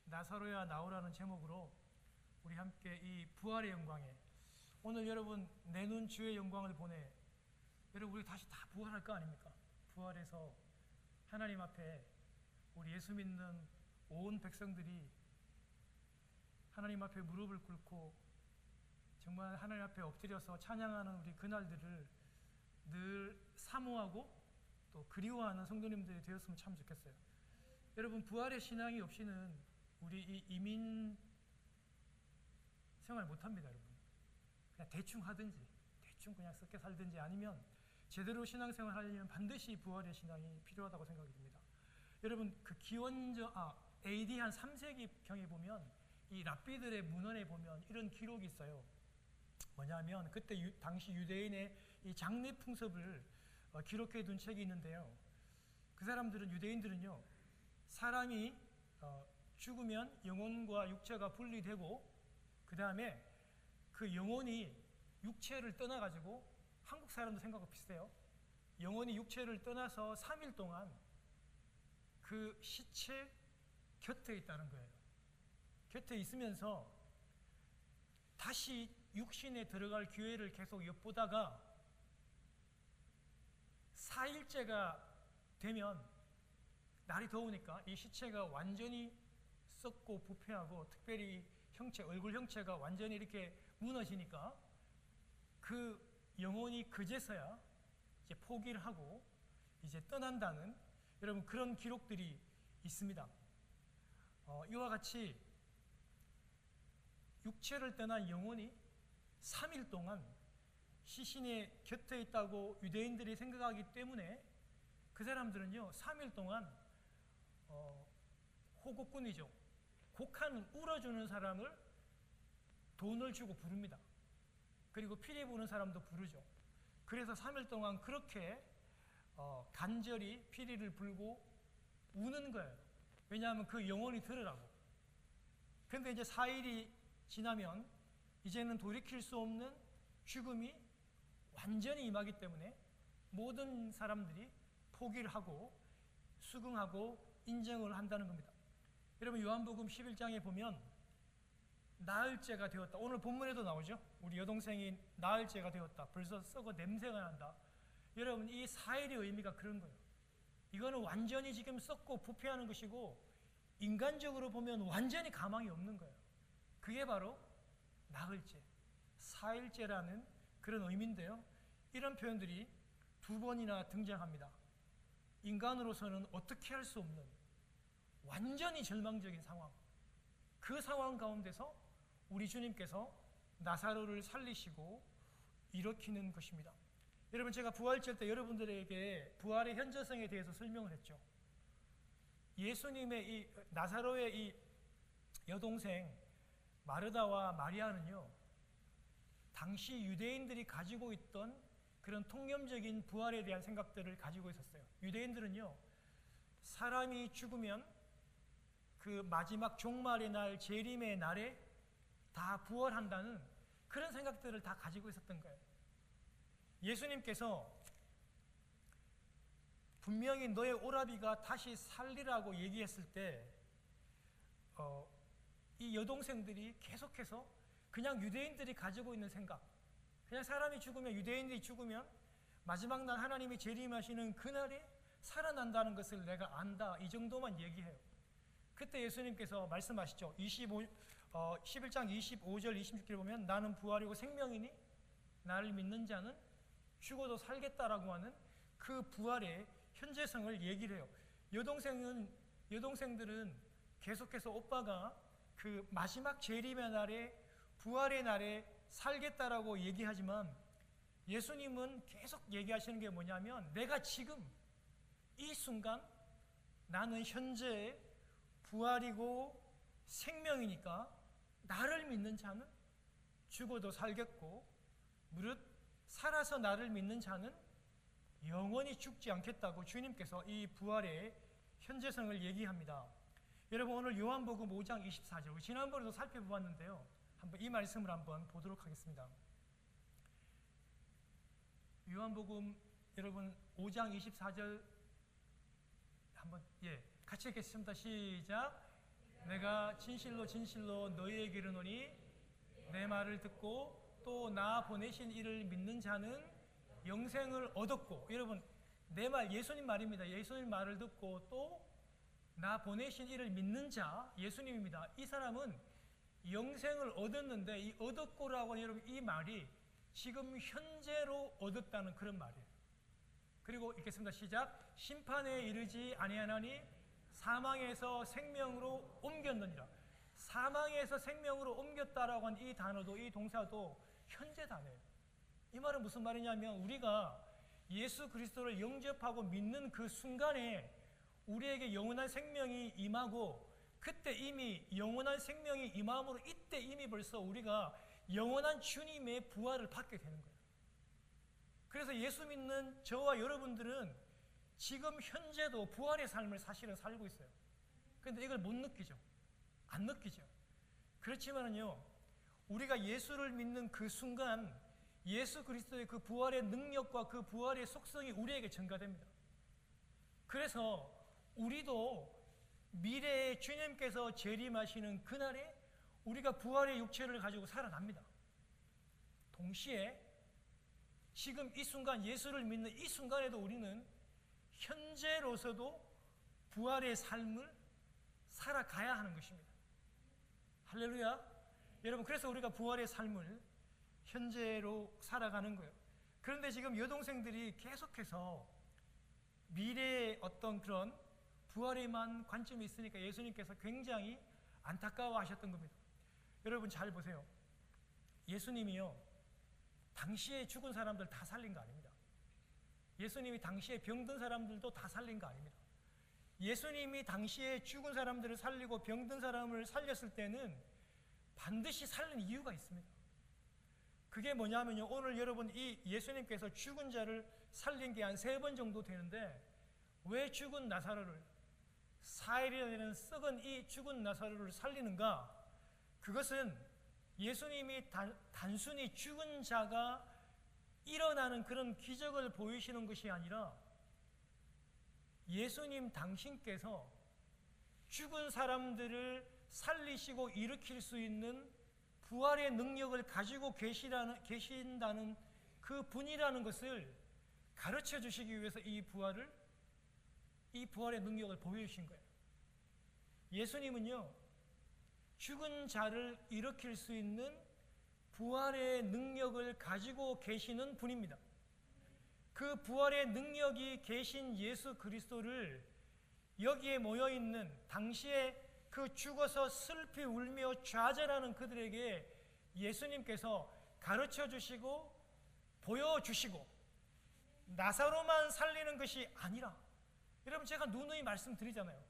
나사로야 나오라는 제목으로 우리 함께 이 부활의 영광에, 오늘 여러분 내 눈 주의 영광을 보내, 여러분 우리 다시 다 부활할 거 아닙니까? 부활해서 하나님 앞에 우리 예수 믿는 온 백성들이 하나님 앞에 무릎을 꿇고 정말 하나님 앞에 엎드려서 찬양하는 우리 그날들을 늘 사모하고 또 그리워하는 성도님들이 되었으면 참 좋겠어요. 여러분, 부활의 신앙이 없이는 우리 이 이민 생활 못합니다. 여러분, 그냥 대충 하든지 대충 그냥 썩게 살든지, 아니면 제대로 신앙생활 하려면 반드시 부활의 신앙이 필요하다고 생각이 듭니다. 여러분, 그 AD 한 3세기경에 보면 이 랍비들의 문헌에 보면 이런 기록이 있어요. 뭐냐면 그때 당시 유대인의 이 장례 풍습을 기록해 둔 책이 있는데요. 그 사람들은, 유대인들은요, 사람이 죽으면 영혼과 육체가 분리되고, 그 다음에 그 영혼이 육체를 떠나가지고, 한국 사람도 생각과 비슷해요. 영혼이 육체를 떠나서 3일 동안 그 시체 곁에 있다는 거예요. 곁에 있으면서 다시 육신에 들어갈 기회를 계속 엿보다가 4일째가 되면, 날이 더우니까 이 시체가 완전히 썩고 부패하고, 특별히 얼굴 형체가 완전히 이렇게 무너지니까 그 영혼이 그제서야 이제 포기를 하고 이제 떠난다는, 여러분, 그런 기록들이 있습니다. 이와 같이 육체를 떠난 영혼이 3일 동안 시신의 곁에 있다고 유대인들이 생각하기 때문에 그 사람들은요, 3일 동안 호곡꾼이죠. 곡한 울어주는 사람을 돈을 주고 부릅니다. 그리고 피리 부는 사람도 부르죠. 그래서 3일 동안 그렇게 간절히 피리를 불고 우는 거예요. 왜냐하면 그 영혼이 들으라고. 그런데 이제 4일이 지나면 이제는 돌이킬 수 없는 죽음이 완전히 임하기 때문에 모든 사람들이 포기를 하고 수긍하고 인정을 한다는 겁니다. 여러분, 요한복음 11장에 보면 나흘째가 되었다. 오늘 본문에도 나오죠. 우리 여동생이 나흘째가 되었다. 벌써 썩어 냄새가 난다. 여러분, 이 4일의 의미가 그런 거예요. 이거는 완전히 지금 썩고 부패하는 것이고, 인간적으로 보면 완전히 가망이 없는 거예요. 그게 바로 나흘째, 4일째라는 그런 의미인데요. 이런 표현들이 2번이나 등장합니다. 인간으로서는 어떻게 할 수 없는 완전히 절망적인 상황, 그 상황 가운데서 우리 주님께서 나사로를 살리시고 일으키는 것입니다. 여러분, 제가 부활절 때 여러분들에게 부활의 현저성에 대해서 설명을 했죠. 예수님의 이 나사로의 이 여동생 마르다와 마리아는요, 당시 유대인들이 가지고 있던 그런 통념적인 부활에 대한 생각들을 가지고 있었어요. 유대인들은요, 사람이 죽으면 그 마지막 종말의 날, 재림의 날에 다 부활한다는 그런 생각들을 다 가지고 있었던 거예요. 예수님께서 분명히 너의 오라비가 다시 살리라고 얘기했을 때 이 여동생들이 계속해서 그냥 유대인들이 가지고 있는 생각, 그냥 사람이 죽으면, 유대인들이 죽으면 마지막 날 하나님이 재림하시는 그날에 살아난다는 것을 내가 안다, 이 정도만 얘기해요. 그때 예수님께서 말씀하시죠. 11장 25절 26절에 보면 나는 부활이고 생명이니 나를 믿는 자는 죽어도 살겠다라고 하는 그 부활의 현재성을 얘기를 해요. 여동생들은 계속해서 오빠가 그 마지막 재림의 날에, 부활의 날에 살겠다라고 얘기하지만, 예수님은 계속 얘기하시는 게 뭐냐면, 내가 지금 이 순간 나는 현재 부활이고 생명이니까 나를 믿는 자는 죽어도 살겠고, 무릇 살아서 나를 믿는 자는 영원히 죽지 않겠다고 주님께서 이 부활의 현재성을 얘기합니다. 여러분, 오늘 요한복음 5장 24절, 지난번에도 살펴보았는데요, 한번 이 말씀을 한번 보도록 하겠습니다. 요한복음 여러분 5장 24절 한번 같이 읽겠습니다. 시작. 내가 진실로 진실로 너희에게 이르노니 내 말을 듣고 또 나 보내신 이를 믿는 자는 영생을 얻었고, 여러분 내 말 예수님 말입니다. 예수님 말을 듣고 또 나 보내신 이를 믿는 자, 예수님입니다. 이 사람은 영생을 얻었는데 이 얻었고라고 하는 여러분 이 말이 지금 현재로 얻었다는 그런 말이에요. 그리고 읽겠습니다. 시작. 심판에 이르지 아니하나니 사망에서 생명으로 옮겼느니라. 사망에서 생명으로 옮겼다라고 한 이 단어도, 이 동사도 현재 단어예요. 이 말은 무슨 말이냐면 우리가 예수 그리스도를 영접하고 믿는 그 순간에 우리에게 영원한 생명이 임하고, 그때 이미 영원한 생명이 임함으로 이때 이미 벌써 우리가 영원한 주님의 부활을 받게 되는 거예요. 그래서 예수 믿는 저와 여러분들은 지금 현재도 부활의 삶을 사실은 살고 있어요. 그런데 이걸 못 느끼죠. 안 느끼죠. 그렇지만은요, 우리가 예수를 믿는 그 순간 예수 그리스도의 그 부활의 능력과 그 부활의 속성이 우리에게 증가됩니다. 그래서 우리도 미래에 주님께서 재림하시는 그날에 우리가 부활의 육체를 가지고 살아납니다. 동시에 지금 이 순간, 예수를 믿는 이 순간에도 우리는 현재로서도 부활의 삶을 살아가야 하는 것입니다. 할렐루야. 여러분, 그래서 우리가 부활의 삶을 현재로 살아가는 거예요. 그런데 지금 여동생들이 계속해서 미래의 어떤 그런 부활에만 관점이 있으니까 예수님께서 굉장히 안타까워하셨던 겁니다. 여러분 잘 보세요. 예수님이요, 당시에 죽은 사람들 다 살린 거 아닙니다. 예수님이 당시에 병든 사람들도 다 살린 거 아닙니다. 예수님이 당시에 죽은 사람들을 살리고 병든 사람을 살렸을 때는 반드시 살린 이유가 있습니다. 그게 뭐냐면요, 오늘 여러분 이 예수님께서 죽은 자를 살린 게 한 3번 정도 되는데 왜 죽은 나사로를, 4일이나 되는 썩은 이 죽은 나사로를 살리는가? 그것은 예수님이 단순히 죽은 자가 일어나는 그런 기적을 보이시는 것이 아니라 예수님 당신께서 죽은 사람들을 살리시고 일으킬 수 있는 부활의 능력을 가지고 계신다는 그 분이라는 것을 가르쳐 주시기 위해서 이 부활의 능력을 보여주신 거예요. 예수님은요, 죽은 자를 일으킬 수 있는 부활의 능력을 가지고 계시는 분입니다. 그 부활의 능력이 계신 예수 그리스도를 여기에 모여있는 당시에 그 죽어서 슬피 울며 좌절하는 그들에게 예수님께서 가르쳐 주시고 보여주시고, 나사로만 살리는 것이 아니라, 여러분 제가 누누이 말씀드리잖아요.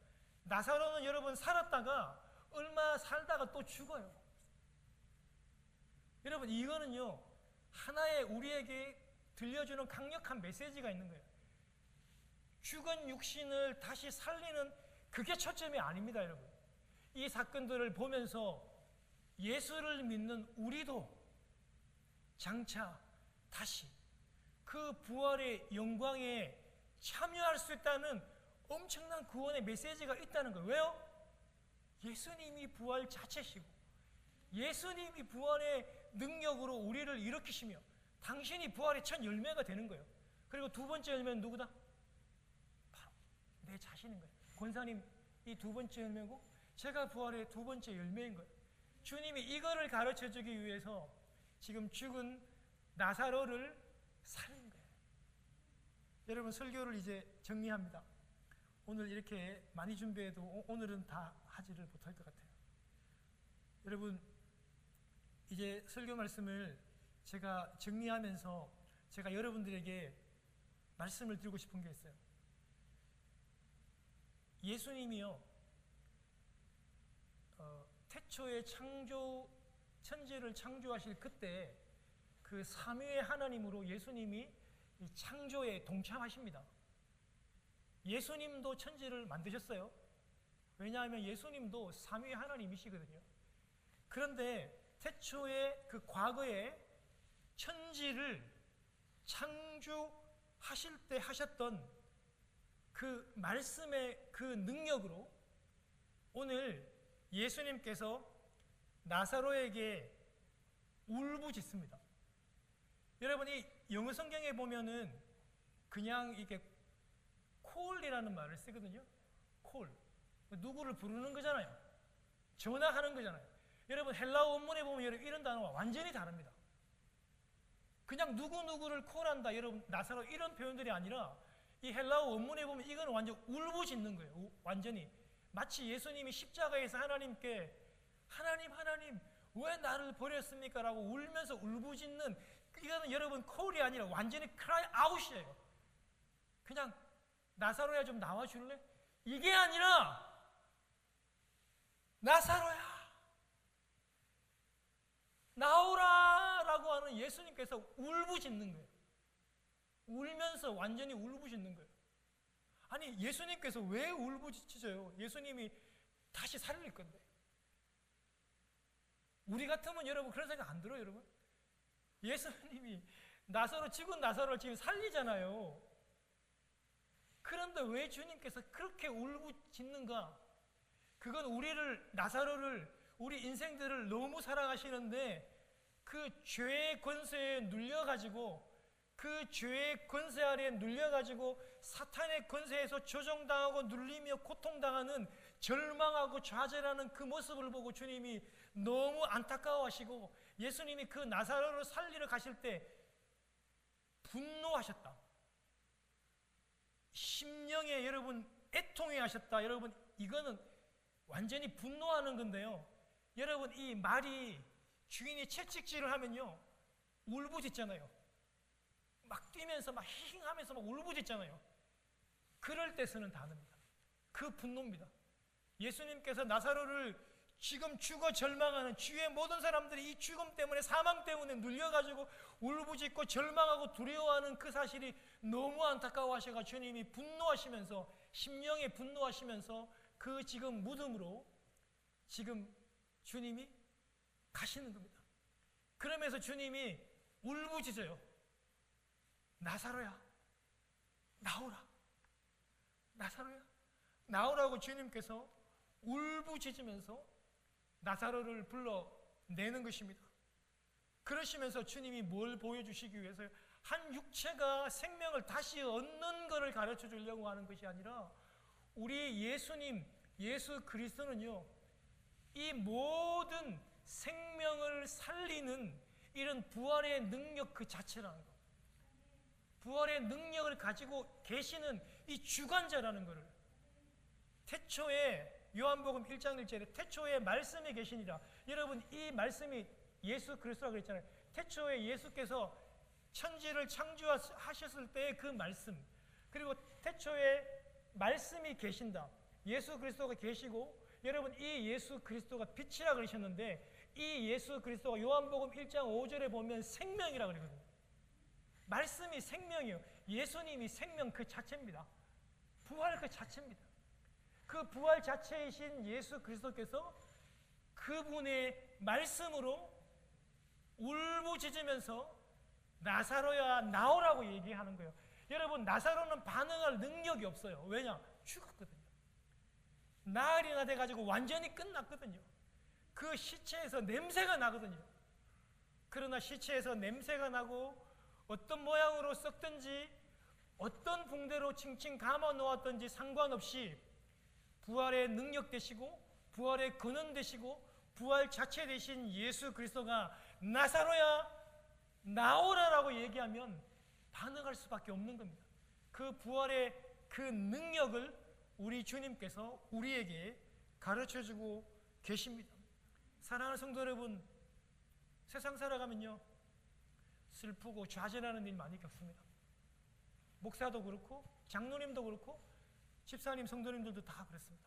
나사로는 여러분 살았다가 얼마 살다가 또 죽어요. 여러분 이거는요, 하나의 우리에게 들려주는 강력한 메시지가 있는 거예요. 죽은 육신을 다시 살리는 그게 초점이 아닙니다. 여러분, 이 사건들을 보면서 예수를 믿는 우리도 장차 다시 그 부활의 영광에 참여할 수 있다는 엄청난 구원의 메시지가 있다는 거예요. 왜요? 예수님이 부활 자체시고 예수님이 부활의 능력으로 우리를 일으키시며 당신이 부활의 첫 열매가 되는 거예요. 그리고 두 번째 열매는 누구다? 바로 내 자신인 거예요. 권사님, 이 두 번째 열매고 제가 부활의 두 번째 열매인 거예요. 주님이 이거를 가르쳐 주기 위해서 지금 죽은 나사로를 살린 거예요. 여러분, 설교를 이제 정리합니다. 오늘 이렇게 많이 준비해도 오늘은 다 하지를 못할 것 같아요. 여러분, 이제 설교 말씀을 제가 정리하면서 제가 여러분들에게 말씀을 드리고 싶은 게 있어요. 예수님이요, 태초에 천지를 창조하실 그때 그 삼위의 하나님으로 예수님이 이 창조에 동참하십니다. 예수님도 천지를 만드셨어요. 왜냐하면 예수님도 삼위의 하나님이시거든요. 그런데 태초에 그 과거에 천지를 창조하실 때 하셨던 그 말씀의 그 능력으로 오늘 예수님께서 나사로에게 울부짖습니다. 여러분, 이 영어 성경에 보면은 그냥 이게 콜이라는 말을 쓰거든요. 콜. 누구를 부르는 거잖아요. 전화하는 거잖아요. 여러분, 헬라어 원문에 보면 여러분 이런 단어가 완전히 다릅니다. 그냥 누구누구를 콜한다, 여러분, 나사로 이런 표현들이 아니라 이 헬라어 원문에 보면 이건 완전 울부짖는 거예요. 완전히. 마치 예수님이 십자가에서 하나님께 하나님 왜 나를 버렸습니까? 라고 울면서 울부짖는, 이거는 여러분 콜이 아니라 완전히 cry out이에요. 그냥 나사로야 좀 나와줄래? 이게 아니라 나사로야 나오라 라고 하는 예수님께서 울부짖는 거예요. 울면서 완전히 울부짖는 거예요. 아니, 예수님께서 왜 울부짖으세요? 예수님이 다시 살릴 건데. 우리 같으면 여러분 그런 생각 안 들어요, 여러분? 예수님이 죽은 나사로를 지금 살리잖아요. 그런데 왜 주님께서 그렇게 울부짖는가? 그건 나사로를, 우리 인생들을 너무 사랑하시는데 그 죄의 권세에 눌려가지고, 그 죄의 권세 아래에 눌려가지고 사탄의 권세에서 조종당하고 눌리며 고통당하는, 절망하고 좌절하는 그 모습을 보고 주님이 너무 안타까워하시고, 예수님이 그 나사로를 살리러 가실 때 분노하셨다. 심령에 여러분 애통해 하셨다. 여러분, 이거는 완전히 분노하는 건데요. 여러분, 이 말이 주인이 채찍질을 하면요 울부짖잖아요. 막 뛰면서 막 히힝하면서 막 울부짖잖아요. 그럴 때 쓰는 단어입니다. 그 분노입니다. 예수님께서 나사로를 지금 죽어 절망하는 주위의 모든 사람들이 이 죽음 때문에, 사망 때문에 눌려가지고 울부짖고 절망하고 두려워하는 그 사실이 너무 안타까워하셔서 주님이 분노하시면서, 심령에 분노하시면서 그 지금 무덤으로 지금 주님이 가시는 겁니다. 그러면서 주님이 울부짖어요. 나사로야 나오라. 나사로야 나오라고 주님께서 울부짖으면서 나사로를 불러내는 것입니다. 그러시면서 주님이 뭘 보여주시기 위해서, 한 육체가 생명을 다시 얻는 것을 가르쳐 주려고 하는 것이 아니라, 우리 예수님, 예수 그리스도는요, 이 모든 생명을 살리는 이런 부활의 능력 그 자체라는 것, 부활의 능력을 가지고 계시는 이 주관자라는 것을, 태초에 요한복음 1장 1절에 태초에 말씀이 계시니라. 여러분, 이 말씀이 예수 그리스도라고 그랬잖아요. 태초에 예수께서 천지를 창조하셨을 때의 그 말씀, 그리고 태초에 말씀이 계신다. 예수 그리스도가 계시고, 여러분 이 예수 그리스도가 빛이라 그러셨는데, 이 예수 그리스도가 요한복음 1장 5절에 보면 생명이라 그러거든요. 말씀이 생명이에요. 예수님이 생명 그 자체입니다. 부활 그 자체입니다. 그 부활 자체이신 예수 그리스도께서 그분의 말씀으로 울부짖으면서 나사로야 나오라고 얘기하는 거예요. 여러분, 나사로는 반응할 능력이 없어요. 왜냐? 죽었거든요. 나흘이나 돼가지고 완전히 끝났거든요. 그 시체에서 냄새가 나거든요. 그러나 시체에서 냄새가 나고 어떤 모양으로 썩든지 어떤 붕대로 칭칭 감아 놓았든지 상관없이 부활의 능력 되시고 부활의 근원 되시고 부활 자체 되신 예수 그리스도가 나사로야 나오라라고 얘기하면 반응할 수밖에 없는 겁니다. 그 부활의 그 능력을 우리 주님께서 우리에게 가르쳐주고 계십니다. 사랑하는 성도 여러분, 세상 살아가면요 슬프고 좌절하는 일 많이 겪습니다. 목사도 그렇고 장로님도 그렇고 집사님, 성도님들도 다 그렇습니다.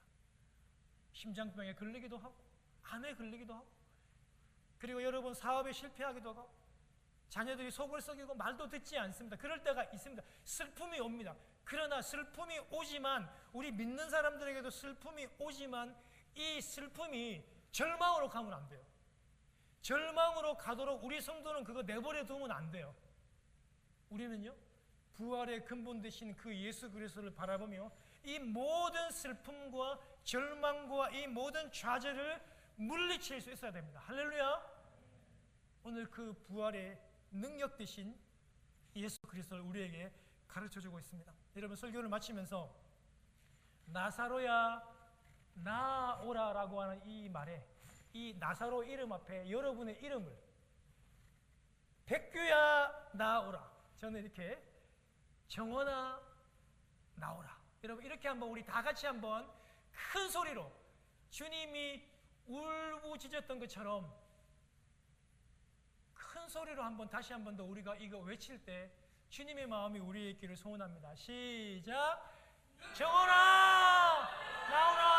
심장병에 걸리기도 하고 암에 걸리기도 하고, 그리고 여러분 사업에 실패하기도 하고, 자녀들이 속을 썩이고 말도 듣지 않습니다. 그럴 때가 있습니다. 슬픔이 옵니다. 그러나 슬픔이 오지만, 우리 믿는 사람들에게도 슬픔이 오지만 이 슬픔이 절망으로 가면 안 돼요. 절망으로 가도록 우리 성도는 그거 내버려 두면 안 돼요. 우리는요 부활의 근본 되신 그 예수 그리스도를 바라보며 이 모든 슬픔과 절망과 이 모든 좌절을 물리칠 수 있어야 됩니다. 할렐루야. 오늘 그 부활의 능력 되신 예수 그리스도를 우리에게 가르쳐주고 있습니다. 여러분, 설교를 마치면서 나사로야 나오라 라고 하는 이 말에, 이 나사로 이름 앞에 여러분의 이름을, 백규야 나오라, 저는 이렇게 정원아 나오라, 여러분 이렇게 한번 우리 다 같이 한번 큰 소리로 주님이 울부짖었던 것처럼 큰 소리로 한번 다시 한 번 더 우리가 이거 외칠 때 주님의 마음이 우리의 있기를 소원합니다. 시작. 정원아 나오라.